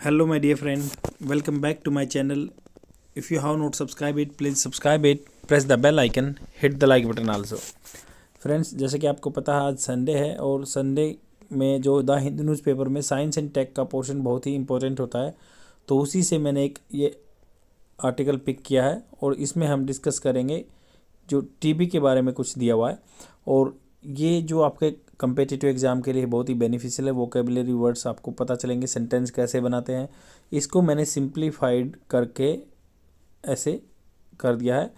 Hello, my dear friend. Welcome back to my channel. If you have not subscribed it, please subscribe it. Press the bell icon. Hit the like button also. Friends, जैसे कि आपको पता है आज Sunday है और Sunday में जो द हिंदू न्यूज़पेपर में साइंस एंड टेक का पोर्शन बहुत ही इंपॉर्टेंट होता है, तो उसी से मैंने एक ये आर्टिकल पिक किया है और इसमें हम डिस्कस करेंगे जो टीबी के बारे में कुछ दिया हुआ है। और ये जो आपके कम्पिटिटिव एग्ज़ाम के लिए बहुत ही बेनिफिशियल है। वोकेबलरी वर्ड्स आपको पता चलेंगे, सेंटेंस कैसे बनाते हैं, इसको मैंने सिंप्लीफाइड करके ऐसे कर दिया है।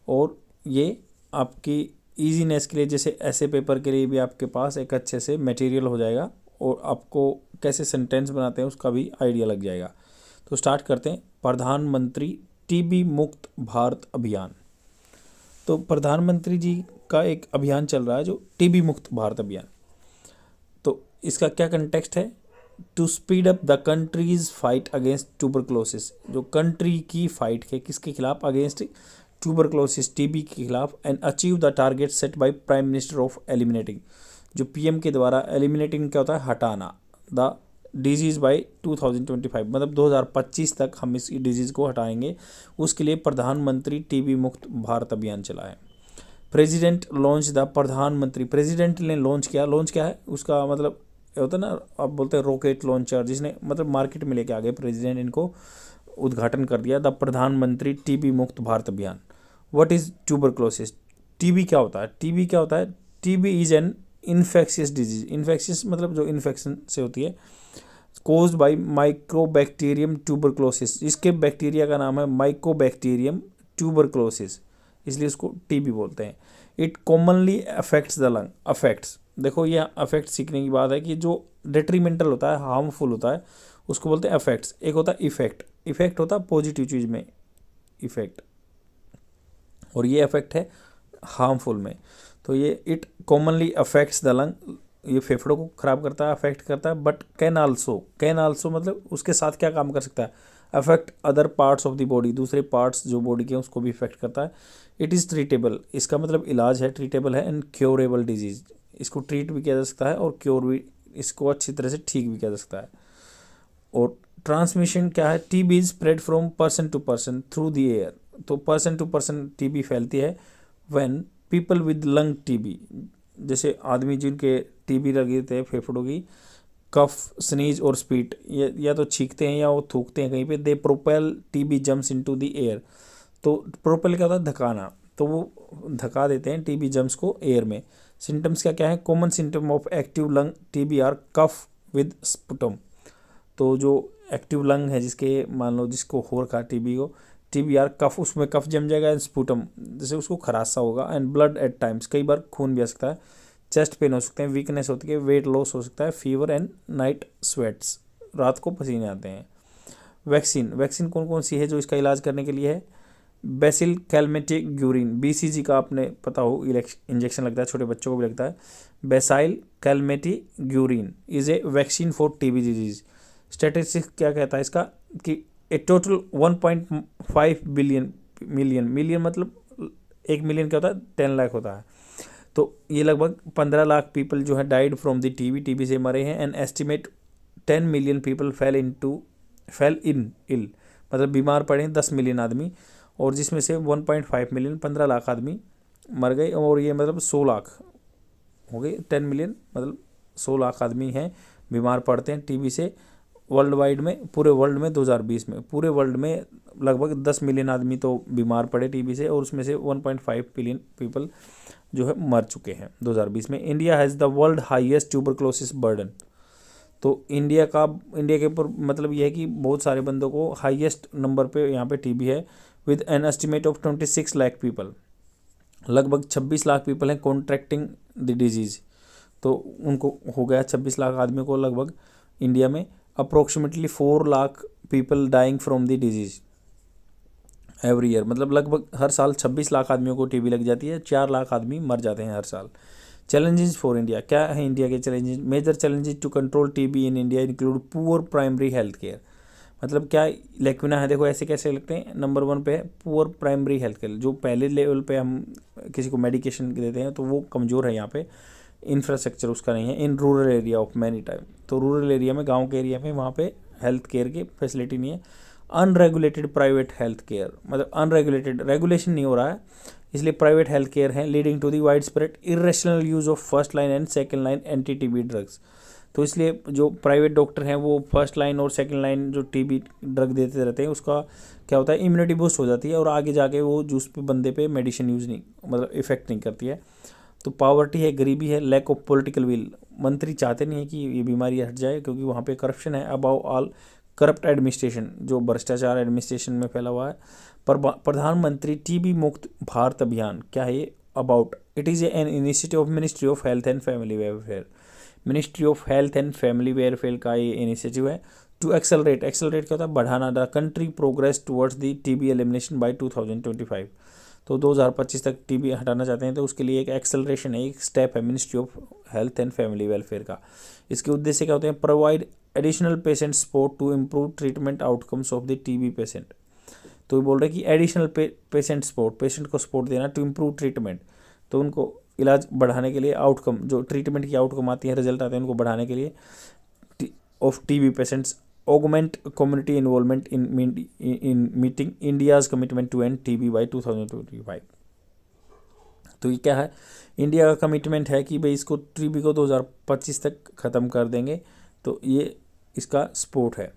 और ये आपकी ईजीनेस के लिए, जैसे ऐसे पेपर के लिए भी आपके पास एक अच्छे से मटेरियल हो जाएगा और आपको कैसे सेंटेंस बनाते हैं उसका भी आइडिया लग जाएगा। तो स्टार्ट करते हैं। प्रधानमंत्री टीबी मुक्त भारत अभियान। तो प्रधानमंत्री जी का एक अभियान चल रहा है जो टीबी मुक्त भारत अभियान। तो इसका क्या कंटेक्स्ट है? To speed up the countries fight against tuberculosis. जो कंट्री की फाइट है किसके खिलाफ? अगेंस्ट ट्यूबरक्लोसिस, टीबी के खिलाफ। And achieve the target set by prime minister of eliminating. जो पीएम के द्वारा एलिमिनेटिंग क्या होता है? हटाना। द डिजीज़ बाय 2025, मतलब 2025 तक हम इस डिजीज़ को हटाएंगे। उसके लिए प्रधानमंत्री टीबी मुक्त भारत अभियान चला है। प्रेसिडेंट लॉन्च द प्रधानमंत्री, प्रेसिडेंट ने लॉन्च किया। लॉन्च क्या है उसका मतलब होता है ना, आप बोलते हैं रॉकेट लॉन्चर, जिसने मतलब मार्केट में लेके आ गए प्रेसिडेंट, इनको उद्घाटन कर दिया। द प्रधानमंत्री टीबी मुक्त भारत अभियान। What is tuberculosis? टीबी क्या होता है? टीबी क्या होता है? TB is an infectious disease. Infectious मतलब जो इन्फेक्शन से होती है। Caused by mycobacterium tuberculosis. इसके बैक्टीरिया का नाम है माइकोबैक्टीरियम ट्यूबरक्लोसिस, इसलिए इसको टीबी बोलते हैं। It commonly affects the lung. Affects, देखो ये अफेक्ट सीखने की बात है कि जो डेट्रीमेंटल होता है, हार्मफुल होता है, उसको बोलते हैं अफेक्ट्स। एक होता है इफेक्ट। इफेक्ट होता है पॉजिटिव चीज़ में इफेक्ट, और ये अफेक्ट है हार्मफुल में। तो ये it commonly affects the lung, ये फेफड़ों को खराब करता है, अफेक्ट करता है। बट कैन आल्सो मतलब उसके साथ क्या काम कर सकता है? Affect other parts of the body, दूसरे पार्ट्स जो बॉडी के उसको भी इफेक्ट करता है। इट इज़ ट्रीटेबल, इसका मतलब इलाज है, ट्रीटेबल है। एंड क्योरेबल डिजीज, इसको ट्रीट भी किया जा सकता है और क्योर भी, इसको अच्छी तरह से ठीक भी किया जा सकता है। और ट्रांसमिशन क्या है? TB is spread from person to person through the air. तो पर्सन टू पर्सन टीबी फैलती है when people with lung TB, जैसे आदमी जिनके टीबी लगी थे फेफड़ों की, कफ, स्नीज और स्पीट, या तो छींकते हैं या वो थूकते हैं कहीं पे। They propel TB jumps into the air. तो प्रोपेल क्या होता है? धकाना। तो वो धका देते हैं टीबी जम्प्स को एयर में। सिम्टम्स क्या क्या है? Common symptom of active lung TB are cough with sputum. तो जो एक्टिव लंग है जिसके, मान लो जिसको हो रखा टीबी को, टीबी आर कफ, उसमें कफ जम जाएगा। एंड स्पुटम, जैसे उसको खरासा होगा। एंड ब्लड एट टाइम्स, कई बार खून भी आ सकता है। चेस्ट पेन हो सकते हैं, वीकनेस होती है, वेट लॉस हो सकता है, फीवर एंड नाइट स्वेट्स, रात को पसीने आते हैं। वैक्सीन कौन कौन सी है जो इसका इलाज करने के लिए है? बेसिल कैलमेटिक ग्यूरिन, बीसीजी का आपने पता हो, इंजेक्शन लगता है, छोटे बच्चों को भी लगता है। Bacille Calmette Guerin is a vaccine for TB disease. Statistics क्या कहता है इसका कि ए टोटल 1.5 मिलियन मतलब 1 मिलियन क्या होता है? 10 लाख होता है। तो ये लगभग 15 लाख पीपल जो है डाइड फ्रॉम द टीबी से मरे हैं। And estimate 10 million people fell ill इल, मतलब बीमार पड़े 10 मिलियन आदमी, और जिसमें से 1.5 मिलियन 15 लाख आदमी मर गए। और ये मतलब 100 लाख हो गए। 10 मिलियन मतलब 100 लाख आदमी हैं बीमार पड़ते हैं टीबी से वर्ल्ड वाइड में। पूरे वर्ल्ड में 2020 में पूरे वर्ल्ड में लगभग 10 मिलियन आदमी तो बीमार पड़े टीबी से, और उसमें से 1.5 मिलियन पीपल जो है मर चुके हैं 2020 में। India has the world highest tuberculosis burden. तो इंडिया के ऊपर मतलब ये है कि बहुत सारे बंदों को हाईएस्ट नंबर पे यहाँ पे टीबी है। With an estimate of 26 lakh people, लगभग 26 लाख पीपल हैं कॉन्ट्रैक्टिंग द डिजीज़। तो उनको हो गया 26 लाख आदमी को लगभग इंडिया में। Approximately 4 lakh people dying from the disease every year, मतलब लगभग हर साल 26 लाख आदमियों को टीबी लग जाती है, 4 लाख आदमी मर जाते हैं हर साल। चैलेंजेस फॉर इंडिया, क्या है इंडिया के challenges? Major challenges to control TB in India include poor primary health care. मतलब क्या लेक्विना है? देखो ऐसे कैसे लगते हैं। नंबर 1 पे है पुअर प्राइमरी हेल्थ केयर, जो पहले लेवल पे हम किसी को मेडिकेशन देते हैं तो वो कमज़ोर है यहाँ पे, इंफ्रास्ट्रक्चर उसका नहीं है। In rural area of many time, तो रूरल एरिया में, गाँव के एरिया में, वहाँ पे हेल्थ केयर की फैसिलिटी नहीं है। अनरेगुलेटेड प्राइवेट हेल्थ केयर, मतलब अनरेगुलेटेड, रेगुलेशन नहीं हो रहा है, इसलिए प्राइवेट हेल्थ केयर है, leading to the wide spread irrational use of first line and second line anti TB drugs. तो इसलिए जो प्राइवेट डॉक्टर हैं वो फर्स्ट लाइन और सेकंड लाइन जो टीबी ड्रग देते रहते हैं, उसका क्या होता है, इम्यूनिटी बूस्ट हो जाती है और आगे जाके वो जूस पे बंदे पे मेडिसिन यूज़ नहीं, मतलब इफेक्ट नहीं करती है। तो पावर्टी है, गरीबी है, लैक ऑफ पॉलिटिकल विल, मंत्री चाहते नहीं है कि ये बीमारी हट जाए क्योंकि वहाँ पे करप्शन है। अबाउ ऑल करप्ट एडमिनिस्ट्रेशन, जो भ्रष्टाचार एडमिनिस्ट्रेशन में फैला हुआ है। पर प्रधानमंत्री टीबी मुक्त भारत अभियान क्या है ये? About it is an initiative of ministry of health and family welfare, ministry of health and family welfare का ये इनिशिएटिव है। टू एक्सेलरेट, एक्सेलरेट क्या होता है, बढ़ाना, the country progress towards the TB elimination by 2025। तो 2025 तक टीबी हटाना चाहते हैं, तो उसके लिए एक एक्सेलरेशन है, एक स्टेप है ministry of health and family welfare का। इसके उद्देश्य क्या होते हैं? Provide additional patient support to improve treatment outcomes of the TB patient. तो ये बोल रहे हैं कि एडिशनल पेशेंट सपोर्ट, पेशेंट को सपोर्ट देना टू इम्प्रूव ट्रीटमेंट, तो उनको इलाज बढ़ाने के लिए, आउटकम जो ट्रीटमेंट की आउटकम आती है, रिजल्ट आते हैं, उनको बढ़ाने के लिए of TB patients, augment community involvement in meeting India's commitment to end TB by 2025। तो ये क्या है? इंडिया का कमिटमेंट है कि भाई इसको टीबी को 2025 तक ख़त्म कर देंगे। तो ये इसका सपोर्ट है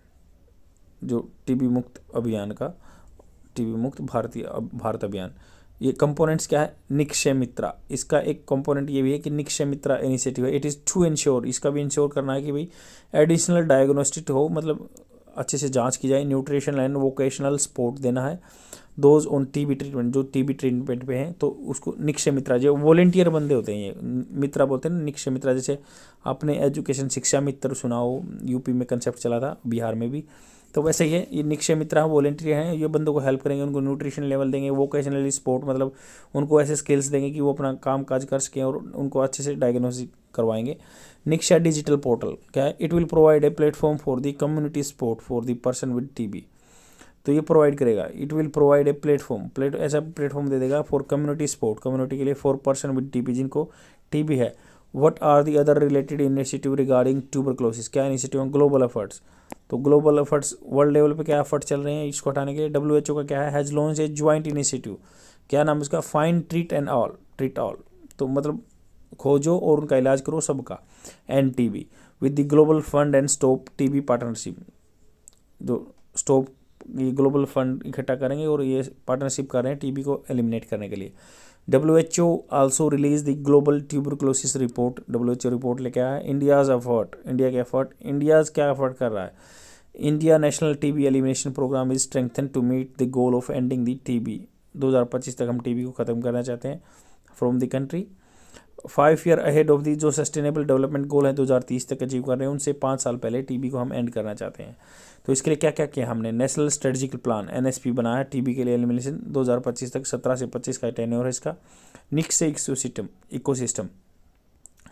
जो टीबी मुक्त अभियान का, टीबी मुक्त भारत अभियान। ये कंपोनेंट्स क्या है? निक्षय मित्रा, इसका एक कंपोनेंट ये भी है कि निक्षय मित्रा इनिशिएटिव है। इट इज़ टू इंश्योर, इसका भी इंश्योर करना है कि भाई एडिशनल डायग्नोस्टिक हो, मतलब अच्छे से जांच की जाए, न्यूट्रिशन एंड वोकेशनल सपोर्ट देना है दोज ऑन टीबी ट्रीटमेंट, जो टीबी ट्रीटमेंट पे हैं, तो उसको निक्षय मित्रा, जो वॉलेंटियर बंदे होते हैं, ये मित्रा बोलते हैं ना, निक्षय मित्रा। जैसे आपने एजुकेशन शिक्षा मित्र सुना हो, यूपी में कंसेप्ट चला था, बिहार में भी, तो वैसे ही है, ये निक्षय मित्रा वॉलेंटियर हैं, ये बंदों को हेल्प करेंगे, उनको न्यूट्रिशन लेवल देंगे, वोकेशनली सपोर्ट, मतलब उनको ऐसे स्किल्स देंगे कि वो अपना काम काज कर सकें और उनको अच्छे से डायग्नोसिस करवाएंगे। निक्षा डिजिटल पोर्टल क्या है? It will provide a platform for the community support for the person with TB. तो ये प्रोवाइड करेगा, it will provide a platform, ऐसा प्लेटफॉर्म दे देगा फॉर कम्युनिटी सपोर्ट, कम्युनिटी के लिए, फॉर पर्सन विद टीबी, जिनको टीबी है। What are the other related initiative regarding tuberculosis, क्या इनिशिएटिव है? ग्लोबल एफर्ट्स, तो ग्लोबल एफर्ट्स वर्ल्ड लेवल पे क्या एफर्ट चल रहे हैं इसको हटाने के लिए? WHO का क्या है? Has launch a joint initiative, क्या नाम है उसका? Find treat and all, treat all, तो मतलब खोजो और उनका इलाज करो सबका, end TB with the global fund and stop TB partnership, जो स्टॉप, ये ग्लोबल फंड इकट्ठा करेंगे और ये पार्टनरशिप कर रहे हैं टीबी को एलिमिनेट करने के लिए। WHO also release the global tuberculosis report, WHO report लेके आया है। इंडियाज एफर्ट, इंडिया के एफर्ट, इंडियाज क्या एफर्ट कर रहा है? India national TB elimination programme is strengthen to meet the goal of ending the TB. 2025 तक हम टीबी को ख़त्म करना चाहते हैं from the country. 5 year ahead of the, जो सस्टेनेबल डेवलपमेंट गोल है 2030 तक अचीव कर रहे हैं, उनसे 5 साल पहले टीबी को हम एंड करना चाहते हैं। तो इसके लिए क्या क्या किया हमने? नेशनल स्ट्रेटजिकल प्लान NSP बनाया टीबी के लिए एलिमिनेशन 2025 तक, 17 से 25 का टेन्योर है इसका। निक्से इकोसिस्टम,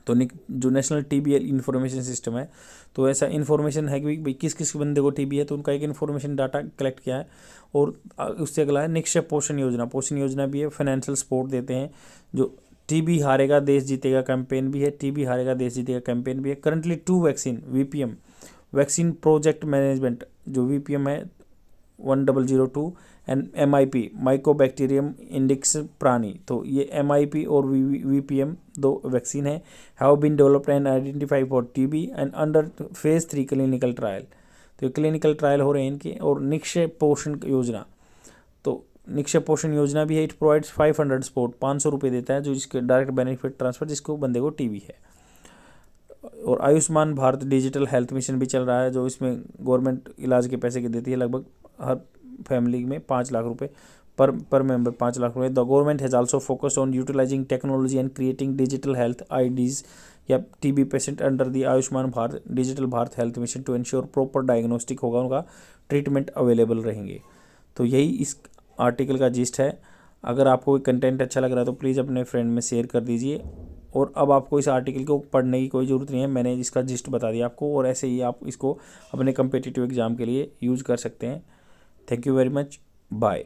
तो जो नेशनल टीबी इंफॉर्मेशन सिस्टम है, तो ऐसा इन्फॉर्मेशन है कि भाई किस किस बंदे को टीबी है, तो उनका एक इन्फॉर्मेशन डाटा कलेक्ट किया है। और उससे अगला है निक्षय पोषण योजना, पोषण योजना भी है, फाइनेंशियल सपोर्ट देते हैं। जो टीबी हारेगा देश जीतेगा कैंपेन भी है, टीबी हारेगा देश जीतेगा कैंपेन भी है। Currently 2 vaccine VPM, vaccine project management, जो VPM है 1002, एंड MIP माइकोबैक्टीरियम इंडिक्स प्राणी, तो ये MIP और VPM 2 वैक्सीन है, have been developed and identified for TB and under phase 3 clinical trial, तो क्लिनिकल ट्रायल हो रहे हैं इनके। और निक्षय पोषण योजना, तो निक्षय पोषण योजना भी है, इट प्रोवाइड्स 500 सपोर्ट, 500 रुपये देता है, जो इसके डायरेक्ट बेनिफिट ट्रांसफर जिसको बंदे को टीबी है। और Ayushman Bharat digital health mission भी चल रहा है, जो इसमें गवर्नमेंट इलाज के पैसे के देती है, लगभग हर फैमिली में 5 लाख रुपए पर मेंबर, 5 लाख रुपए। The government has also focused on utilising technology and creating digital health IDs या TB patient under the Ayushman Bharat digital Bharat health mission to ensure proper diagnostic होगा, उनका ट्रीटमेंट अवेलेबल रहेंगे। तो यही इस आर्टिकल का जिस्ट है। अगर आपको कोई कंटेंट अच्छा लग रहा है तो प्लीज़ अपने फ्रेंड में शेयर कर दीजिए। और अब आपको इस आर्टिकल को पढ़ने की कोई ज़रूरत नहीं है, मैंने इसका जिस्ट बता दिया आपको, और ऐसे ही आप इसको अपने कम्पिटिटिव एग्ज़ाम के लिए यूज़ कर सकते हैं। Thank you very much, bye.